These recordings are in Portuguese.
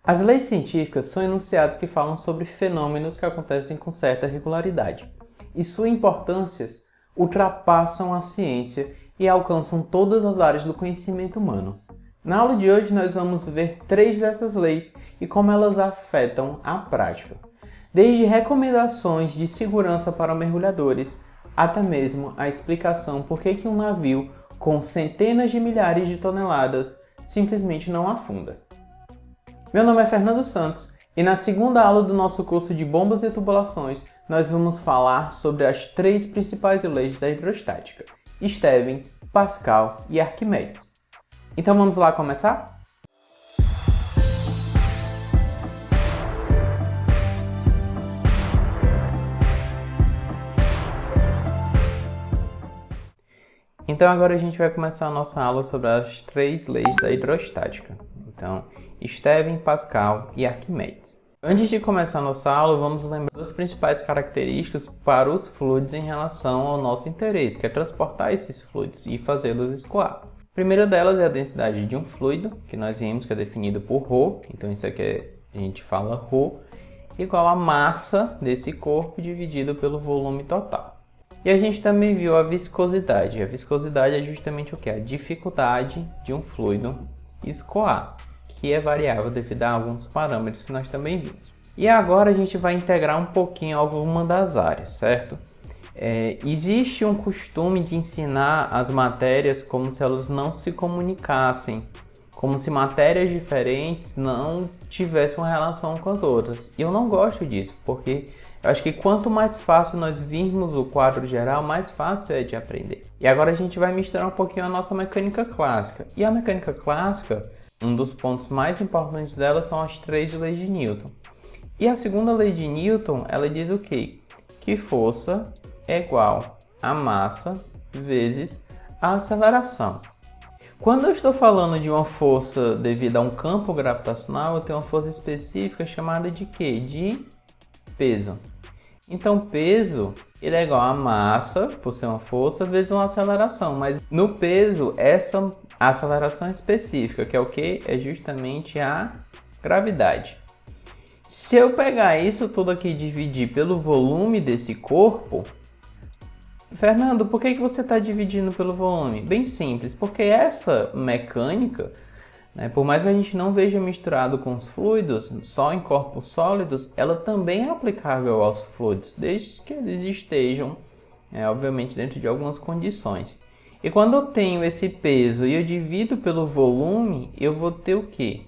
As leis científicas são enunciados que falam sobre fenômenos que acontecem com certa regularidade, e sua importância ultrapassam a ciência e alcançam todas as áreas do conhecimento humano. Na aula de hoje nós vamos ver 3 dessas leis e como elas afetam a prática, desde recomendações de segurança para mergulhadores, até mesmo a explicação por que um navio com centenas de milhares de toneladas simplesmente não afunda. Meu nome é Fernando Santos e na segunda aula do nosso curso de Bombas e Tubulações nós vamos falar sobre as 3 principais leis da hidrostática: Stevin, Pascal e Arquimedes. Então vamos lá começar? Então agora a gente vai começar a nossa aula sobre as 3 leis da hidrostática. Então, Stevin, Pascal e Arquimedes. Antes de começar a nossa aula, vamos lembrar das principais características para os fluidos em relação ao nosso interesse, que é transportar esses fluidos e fazê-los escoar. A primeira delas é a densidade de um fluido, que nós vimos que é definido por ρ, então isso aqui a gente fala ρ, igual a massa desse corpo dividido pelo volume total. E a gente também viu a viscosidade. A viscosidade é justamente o que? A dificuldade de um fluido escoar, que é variável devido a alguns parâmetros que nós também vimos. E agora a gente vai integrar um pouquinho alguma das áreas, certo? Existe um costume de ensinar as matérias como se elas não se comunicassem, como se matérias diferentes não tivessem uma relação com as outras. E eu não gosto disso, porque eu acho que quanto mais fácil nós virmos o quadro geral, mais fácil é de aprender. E agora a gente vai misturar um pouquinho a nossa mecânica clássica. E a mecânica clássica, um dos pontos mais importantes dela são as 3 leis de Newton. E a segunda lei de Newton, ela diz o quê? Que força é igual a massa vezes a aceleração. Quando eu estou falando de uma força devido a um campo gravitacional, eu tenho uma força específica chamada de quê? De peso. Então, peso ele é igual a massa, por ser uma força, vezes uma aceleração. Mas no peso, essa aceleração específica, que é o que? É justamente a gravidade. Se eu pegar isso tudo aqui e dividir pelo volume desse corpo, Fernando, por que você está dividindo pelo volume? Bem simples, porque essa mecânica, por mais que a gente não veja misturado com os fluidos, só em corpos sólidos, ela também é aplicável aos fluidos, desde que eles estejam, obviamente, dentro de algumas condições. E quando eu tenho esse peso e eu divido pelo volume, eu vou ter o quê?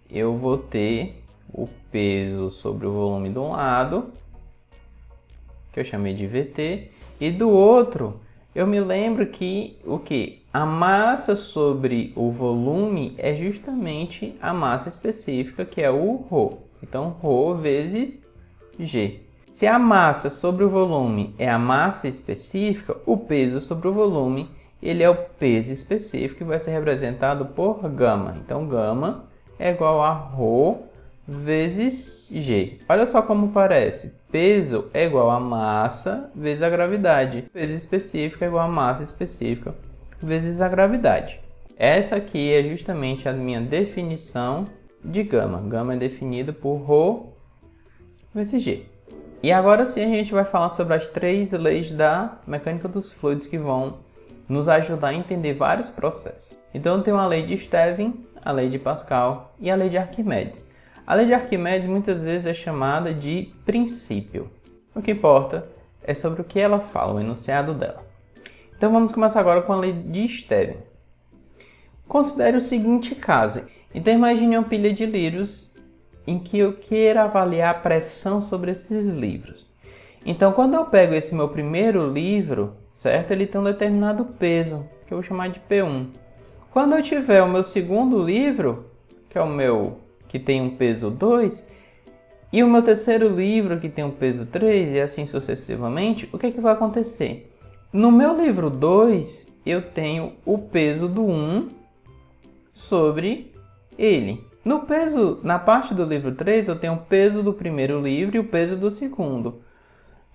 Eu vou ter o peso sobre o volume de um lado, que eu chamei de VT, e do outro, eu me lembro que o quê? A massa sobre o volume é justamente a massa específica, que é o ρ. Então, ρ vezes G. Se a massa sobre o volume é a massa específica, o peso sobre o volume ele é o peso específico e vai ser representado por gama. Então, gama é igual a ρ vezes G. Olha só como parece. Peso é igual a massa vezes a gravidade. Peso específico é igual a massa específica vezes a gravidade. Essa aqui é justamente a minha definição de gama. Gama é definido por ρ vezes G. E agora sim a gente vai falar sobre as 3 leis da mecânica dos fluidos que vão nos ajudar a entender vários processos. Então tem a lei de Stevin, a lei de Pascal e a lei de Arquimedes. A lei de Arquimedes muitas vezes é chamada de princípio. O que importa é sobre o que ela fala, o enunciado dela. Então vamos começar agora com a lei de Stevin. Considere o seguinte caso. Então imagine uma pilha de livros em que eu queira avaliar a pressão sobre esses livros. Então quando eu pego esse meu primeiro livro, certo? Ele tem um determinado peso, que eu vou chamar de P1. Quando eu tiver o meu segundo livro, que é o meu que tem um peso 2, e o meu terceiro livro que tem um peso 3, e assim sucessivamente, o que vai acontecer? No meu livro 2, eu tenho o peso do 1 sobre ele. Na parte do livro 3, eu tenho o peso do primeiro livro e o peso do segundo.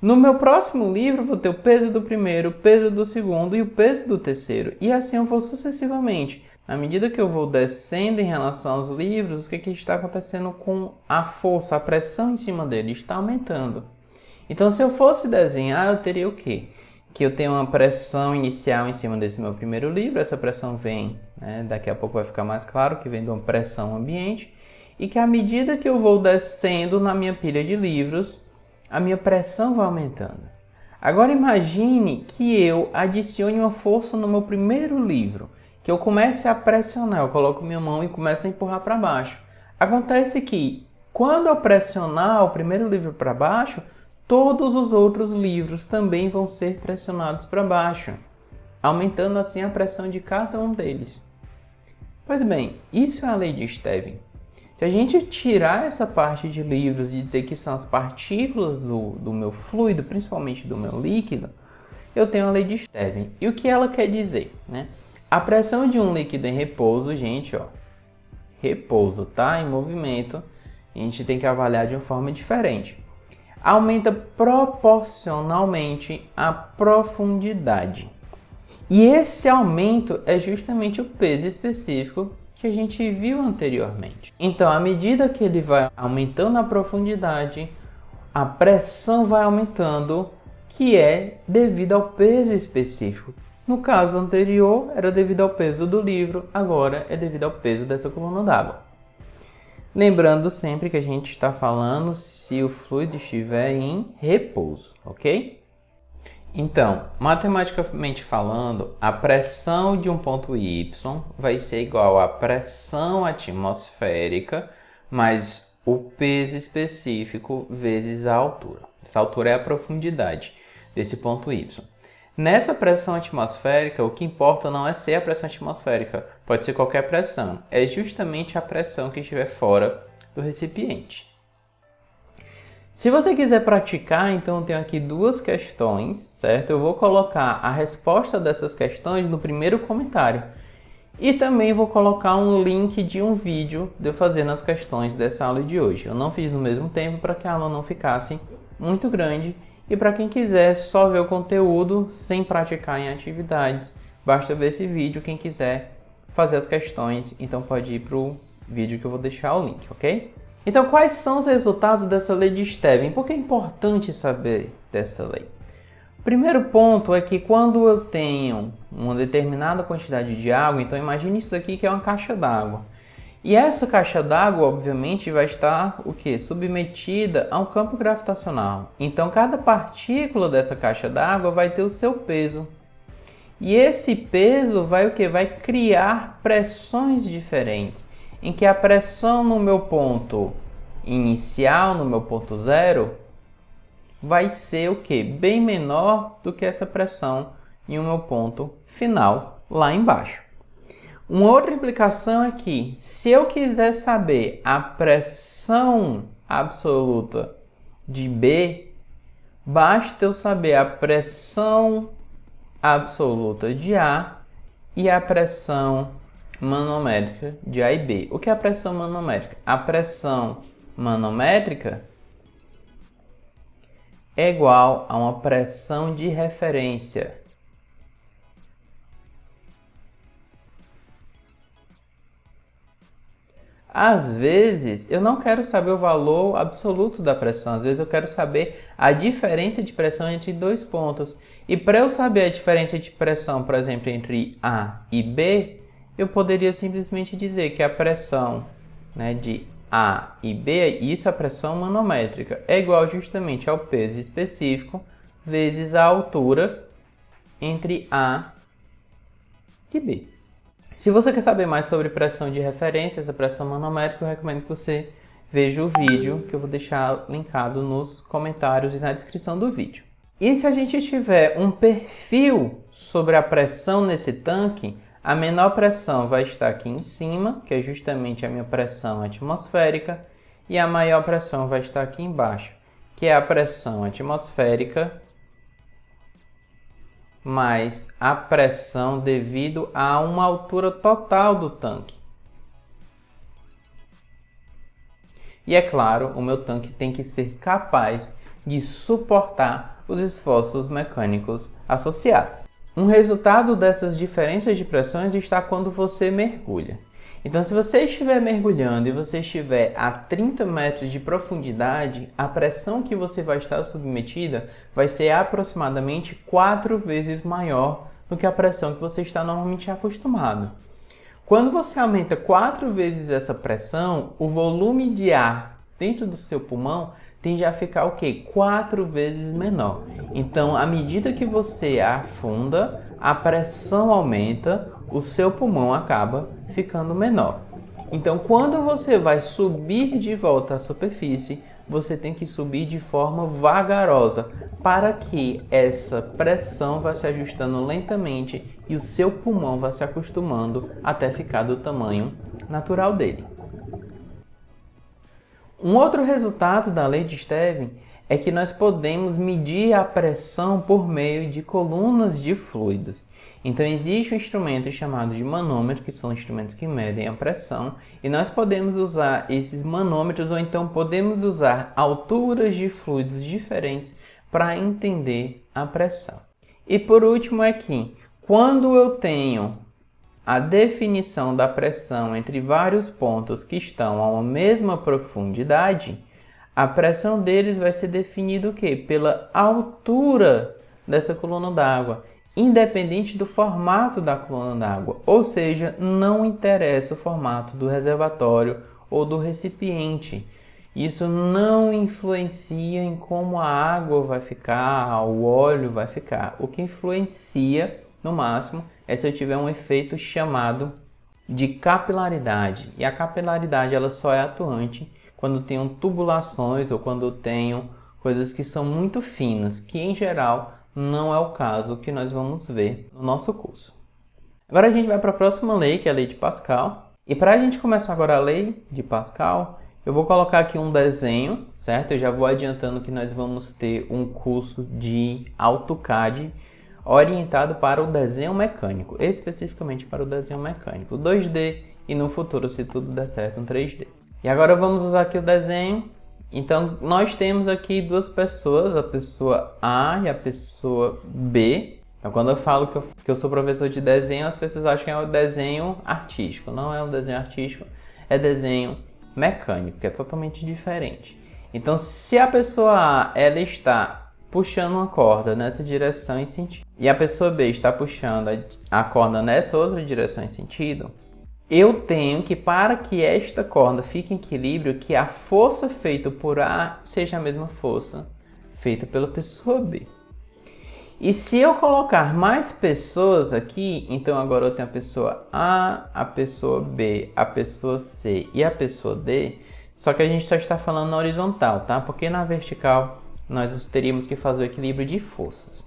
No meu próximo livro, vou ter o peso do primeiro, o peso do segundo e o peso do terceiro. E assim eu vou sucessivamente. à medida que eu vou descendo em relação aos livros, o que está acontecendo com a força, a pressão em cima dele está aumentando. Então, se eu fosse desenhar, eu teria o quê? Que eu tenho uma pressão inicial em cima desse meu primeiro livro, essa pressão vem, daqui a pouco vai ficar mais claro que vem de uma pressão ambiente, e que à medida que eu vou descendo na minha pilha de livros, a minha pressão vai aumentando. Agora imagine que eu adicione uma força no meu primeiro livro, que eu comece a pressionar, eu coloco minha mão e começo a empurrar para baixo. Acontece que quando eu pressionar o primeiro livro para baixo, todos os outros livros também vão ser pressionados para baixo, aumentando assim a pressão de cada um deles. Pois bem, isso é a lei de Stevin. Se a gente tirar essa parte de livros e dizer que são as partículas do meu fluido, principalmente do meu líquido, eu tenho a lei de Stevin. E o que ela quer dizer? A pressão de um líquido em repouso, gente, repouso, tá? Em movimento, a gente tem que avaliar de uma forma diferente. Aumenta proporcionalmente a profundidade. E esse aumento é justamente o peso específico que a gente viu anteriormente. Então, à medida que ele vai aumentando a profundidade, a pressão vai aumentando, que é devido ao peso específico. No caso anterior, era devido ao peso do livro, agora é devido ao peso dessa coluna d'água. Lembrando sempre que a gente está falando se o fluido estiver em repouso, ok? Então, matematicamente falando, a pressão de um ponto Y vai ser igual à pressão atmosférica mais o peso específico vezes a altura. Essa altura é a profundidade desse ponto Y. Nessa pressão atmosférica, o que importa não é ser a pressão atmosférica, pode ser qualquer pressão, é justamente a pressão que estiver fora do recipiente. Se você quiser praticar, então eu tenho aqui duas questões, certo? Eu vou colocar a resposta dessas questões no primeiro comentário. E também vou colocar um link de um vídeo de eu fazendo as questões dessa aula de hoje. Eu não fiz no mesmo tempo para que a aula não ficasse muito grande. E para quem quiser só ver o conteúdo sem praticar em atividades, basta ver esse vídeo. Quem quiser fazer as questões, então pode ir para o vídeo que eu vou deixar o link, ok? Então, quais são os resultados dessa lei de Stevin? Por que é importante saber dessa lei? O primeiro ponto é que quando eu tenho uma determinada quantidade de água, então imagine isso aqui que é uma caixa d'água. E essa caixa d'água, obviamente, vai estar o quê? Submetida a um campo gravitacional. Então, cada partícula dessa caixa d'água vai ter o seu peso. E esse peso vai o quê? Vai criar pressões diferentes, em que a pressão no meu ponto inicial, no meu ponto zero, vai ser o quê? Bem menor do que essa pressão em o meu ponto final, lá embaixo. Uma outra implicação é que, se eu quiser saber a pressão absoluta de B, basta eu saber a pressão absoluta de A e a pressão manométrica de A e B. O que é a pressão manométrica? A pressão manométrica é igual a uma pressão de referência. Às vezes, eu não quero saber o valor absoluto da pressão. Às vezes, eu quero saber a diferença de pressão entre dois pontos. E para eu saber a diferença de pressão, por exemplo, entre A e B, eu poderia simplesmente dizer que a pressão de A e B, isso é a pressão manométrica, é igual justamente ao peso específico vezes a altura entre A e B. Se você quer saber mais sobre pressão de referência, essa pressão manométrica, eu recomendo que você veja o vídeo que eu vou deixar linkado nos comentários e na descrição do vídeo. E se a gente tiver um perfil sobre a pressão nesse tanque, a menor pressão vai estar aqui em cima, que é justamente a minha pressão atmosférica, e a maior pressão vai estar aqui embaixo, que é a pressão atmosférica mais a pressão devido a uma altura total do tanque. E é claro, o meu tanque tem que ser capaz de suportar os esforços mecânicos associados. Um resultado dessas diferenças de pressões está quando você mergulha. Então, se você estiver mergulhando e você estiver a 30 metros de profundidade, a pressão que você vai estar submetida vai ser aproximadamente 4 vezes maior do que a pressão que você está normalmente acostumado. Quando você aumenta 4 vezes essa pressão, o volume de ar dentro do seu pulmão tende a ficar o quê? 4 vezes menor. Então, à medida que você afunda, a pressão aumenta, o seu pulmão acaba ficando menor. Então, quando você vai subir de volta à superfície, você tem que subir de forma vagarosa, para que essa pressão vá se ajustando lentamente e o seu pulmão vá se acostumando até ficar do tamanho natural dele. Um outro resultado da lei de Stevin é que nós podemos medir a pressão por meio de colunas de fluidos. Então existe um instrumento chamado de manômetro, que são instrumentos que medem a pressão, e nós podemos usar esses manômetros ou então podemos usar alturas de fluidos diferentes para entender a pressão. E por último aqui, quando eu tenho a definição da pressão entre vários pontos que estão a uma mesma profundidade, a pressão deles vai ser definida o quê? Pela altura dessa coluna d'água, independente do formato da coluna d'água, ou seja, não interessa o formato do reservatório ou do recipiente. Isso não influencia em como a água vai ficar, o óleo vai ficar. O que influencia, no máximo, é se eu tiver um efeito chamado de capilaridade. E a capilaridade ela só é atuante quando tenho tubulações ou quando tenho coisas que são muito finas, que em geral não é o caso que nós vamos ver no nosso curso. Agora a gente vai para a próxima lei, que é a lei de Pascal. E para a gente começar agora a lei de Pascal, eu vou colocar aqui um desenho, certo? Eu já vou adiantando que nós vamos ter um curso de AutoCAD orientado para o desenho mecânico, especificamente para o desenho mecânico, 2D e no futuro, se tudo der certo, um 3D. E agora vamos usar aqui o desenho. Então, nós temos aqui duas pessoas, a pessoa A e a pessoa B. Então, quando eu falo que eu sou professor de desenho, as pessoas acham que é um desenho artístico. Não é um desenho artístico, é desenho mecânico, que é totalmente diferente. Então, se a pessoa A ela está puxando uma corda nessa direção e sentido, e a pessoa B está puxando a corda nessa outra direção e sentido, eu tenho que, para que esta corda fique em equilíbrio, que a força feita por A seja a mesma força feita pela pessoa B. E se eu colocar mais pessoas aqui, então agora eu tenho a pessoa A, a pessoa B, a pessoa C e a pessoa D, só que a gente só está falando na horizontal, tá? Porque na vertical nós teríamos que fazer o equilíbrio de forças.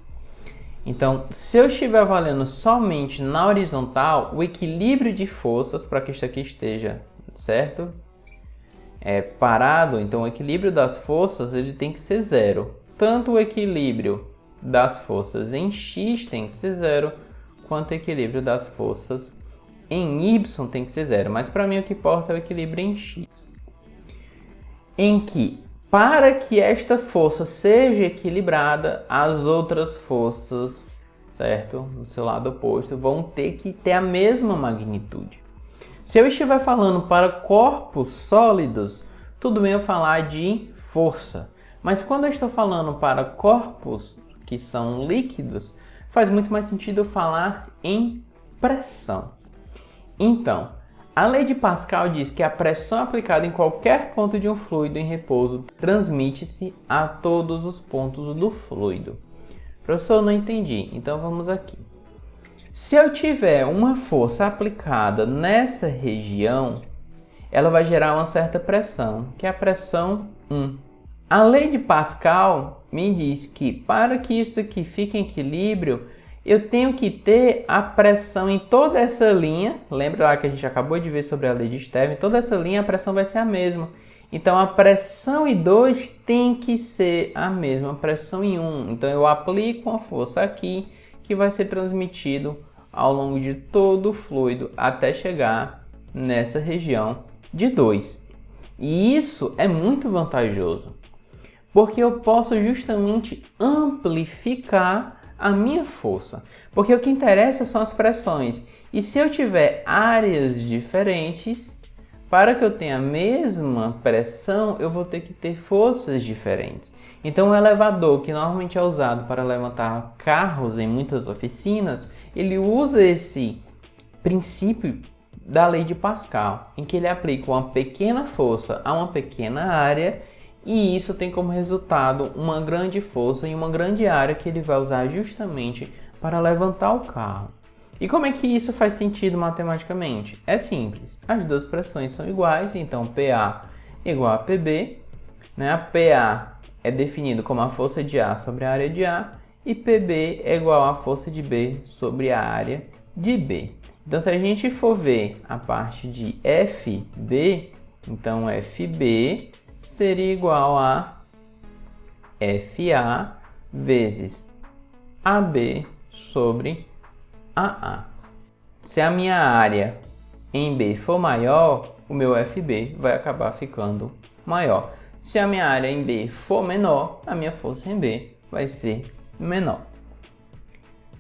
Então, se eu estiver avaliando somente na horizontal, o equilíbrio de forças, para que isso aqui esteja, certo? Parado, então o equilíbrio das forças ele tem que ser zero. Tanto o equilíbrio das forças em X tem que ser zero, quanto o equilíbrio das forças em Y tem que ser zero. Mas para mim o que importa é o equilíbrio em X. Em que, para que esta força seja equilibrada, as outras forças, certo, do seu lado oposto, vão ter que ter a mesma magnitude. Se eu estiver falando para corpos sólidos, tudo bem eu falar de força. Mas quando eu estou falando para corpos que são líquidos, faz muito mais sentido eu falar em pressão. Então, a lei de Pascal diz que a pressão aplicada em qualquer ponto de um fluido em repouso transmite-se a todos os pontos do fluido. Professor, não entendi. Então vamos aqui. Se eu tiver uma força aplicada nessa região, ela vai gerar uma certa pressão, que é a pressão 1. A lei de Pascal me diz que para que isso aqui fique em equilíbrio, eu tenho que ter a pressão em toda essa linha. Lembra lá que a gente acabou de ver sobre a lei de Stevin? Toda essa linha a pressão vai ser a mesma. Então a pressão em 2 tem que ser a mesma pressão em 1. Então eu aplico uma força aqui que vai ser transmitido ao longo de todo o fluido até chegar nessa região de 2. E isso é muito vantajoso, porque eu posso justamente amplificar a minha força. Porque o que interessa são as pressões. E se eu tiver áreas diferentes, para que eu tenha a mesma pressão, eu vou ter que ter forças diferentes. Então o elevador, que normalmente é usado para levantar carros em muitas oficinas, ele usa esse princípio da lei de Pascal, em que ele aplica uma pequena força a uma pequena área, e isso tem como resultado uma grande força em uma grande área que ele vai usar justamente para levantar o carro. E como é que isso faz sentido matematicamente? É simples, as duas pressões são iguais, então PA igual a PB, né? A PA é definido como a força de A sobre a área de A, e PB é igual à força de B sobre a área de B. Então, se a gente for ver a parte de FB, então FB seria igual a FA vezes AB sobre AA. Se a minha área em B for maior, o meu FB vai acabar ficando maior. Se a minha área em B for menor, a minha força em B vai ser menor.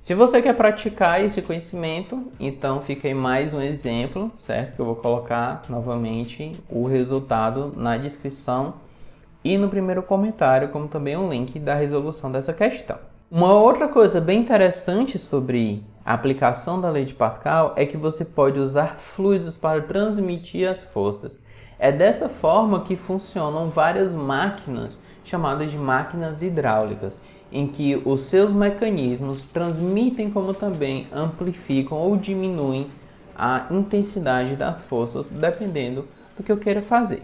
Se você quer praticar esse conhecimento, então fica aí mais um exemplo, certo? Que eu vou colocar novamente o resultado na descrição e no primeiro comentário, como também um link da resolução dessa questão. Uma outra coisa bem interessante sobre a aplicação da lei de Pascal é que você pode usar fluidos para transmitir as forças. É dessa forma que funcionam várias máquinas chamadas de máquinas hidráulicas, em que os seus mecanismos transmitem como também amplificam ou diminuem a intensidade das forças, dependendo do que eu queira fazer.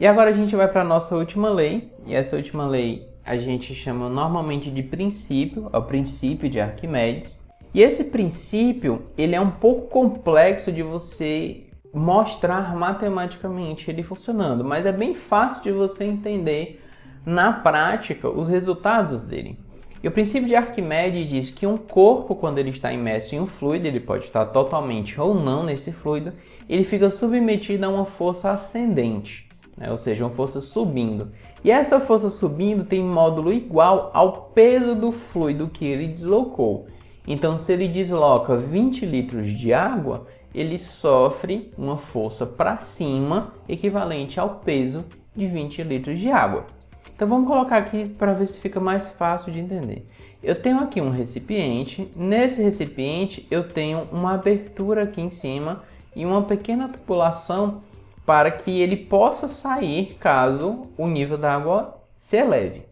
E agora a gente vai para a nossa última lei, e essa última lei a gente chama normalmente de princípio, é o princípio de Arquimedes. E esse princípio, ele é um pouco complexo de você mostrar matematicamente ele funcionando, mas é bem fácil de você entender na prática os resultados dele. E o princípio de Arquimedes diz que um corpo, quando ele está imerso em um fluido, ele pode estar totalmente ou não nesse fluido, ele fica submetido a uma força ascendente, né? Ou seja, uma força subindo. E essa força subindo tem módulo igual ao peso do fluido que ele deslocou. Então, se ele desloca 20 litros de água, ele sofre uma força para cima equivalente ao peso de 20 litros de água. Então vamos colocar aqui para ver se fica mais fácil de entender. Eu tenho aqui um recipiente, nesse recipiente eu tenho uma abertura aqui em cima e uma pequena tubulação para que ele possa sair caso o nível da água se eleve.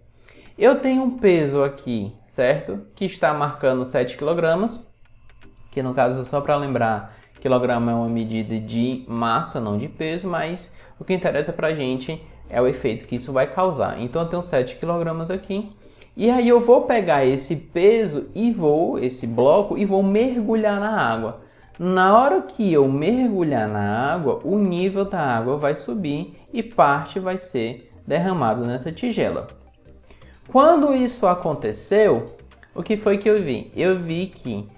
Eu tenho um peso aqui, certo? Que está marcando 7 kg, que no caso, só para lembrar, quilograma é uma medida de massa, não de peso, mas o que interessa para a gente é o efeito que isso vai causar. Então eu tenho 7 kg aqui, e aí eu vou pegar esse peso e esse bloco, e vou mergulhar na água. Na hora que eu mergulhar na água, o nível da água vai subir e parte vai ser derramado nessa tigela. Quando isso aconteceu, o que foi que eu vi? Eu vi que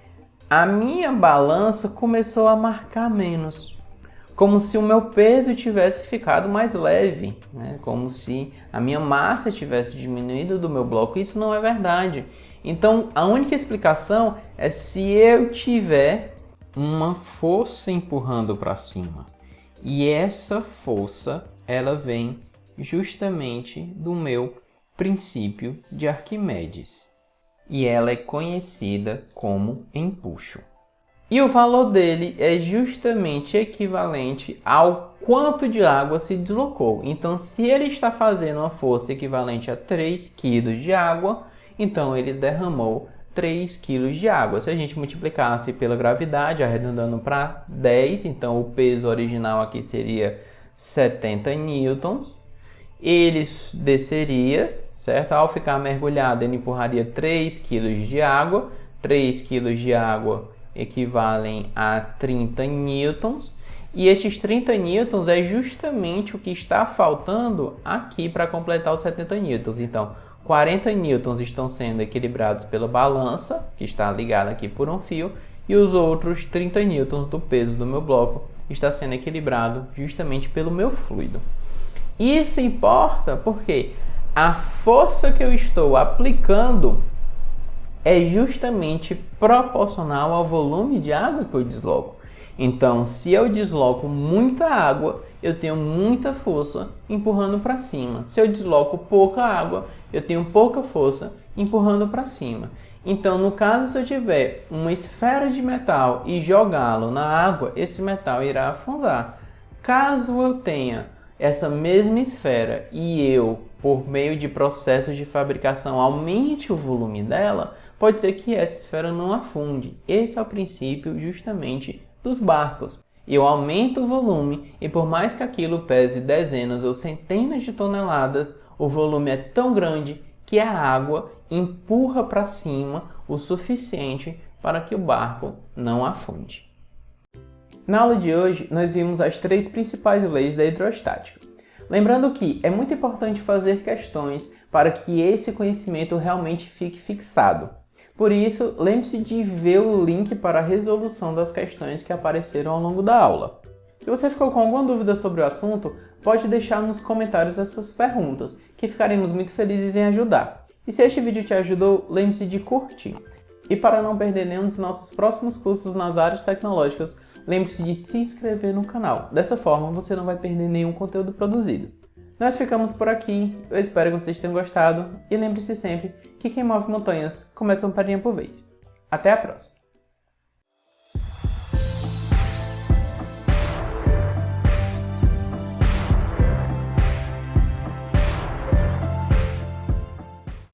a minha balança começou a marcar menos, como se o meu peso tivesse ficado mais leve, né? Como se a minha massa tivesse diminuído do meu bloco. Isso não é verdade. Então, a única explicação é se eu tiver uma força empurrando para cima. E essa força, ela vem justamente do meu princípio de Arquimedes. E ela é conhecida como empuxo. E o valor dele é justamente equivalente ao quanto de água se deslocou. Então, se ele está fazendo uma força equivalente a 3 kg de água, então ele derramou 3 kg de água. Se a gente multiplicasse pela gravidade, arredondando para 10, então o peso original aqui seria 70 newtons. Ele desceria, certo? Ao ficar mergulhado, ele empurraria 3 kg de água. 3 kg de água equivalem a 30 newtons. E estes 30 newtons é justamente o que está faltando aqui para completar os 70 newtons. Então, 40 newtons estão sendo equilibrados pela balança, que está ligada aqui por um fio, e os outros 30 newtons do peso do meu bloco está sendo equilibrado justamente pelo meu fluido. Isso importa porque a força que eu estou aplicando é justamente proporcional ao volume de água que eu desloco. Então, se eu desloco muita água, eu tenho muita força empurrando para cima. Se eu desloco pouca água, eu tenho pouca força empurrando para cima. Então, no caso, se eu tiver uma esfera de metal e jogá-lo na água, esse metal irá afundar. Caso eu tenha essa mesma esfera e eu, por meio de processos de fabricação, aumente o volume dela, pode ser que essa esfera não afunde. Esse é o princípio justamente dos barcos. Eu aumento o volume e por mais que aquilo pese dezenas ou centenas de toneladas, o volume é tão grande que a água empurra para cima o suficiente para que o barco não afunde. Na aula de hoje, nós vimos as 3 principais leis da hidrostática. Lembrando que é muito importante fazer questões para que esse conhecimento realmente fique fixado. Por isso, lembre-se de ver o link para a resolução das questões que apareceram ao longo da aula. Se você ficou com alguma dúvida sobre o assunto, pode deixar nos comentários essas perguntas, que ficaremos muito felizes em ajudar. E se este vídeo te ajudou, lembre-se de curtir. E para não perder nenhum dos nossos próximos cursos nas áreas tecnológicas, lembre-se de se inscrever no canal. Dessa forma, você não vai perder nenhum conteúdo produzido. Nós ficamos por aqui, eu espero que vocês tenham gostado e lembre-se sempre que quem move montanhas começa uma pedrinha por vez. Até a próxima!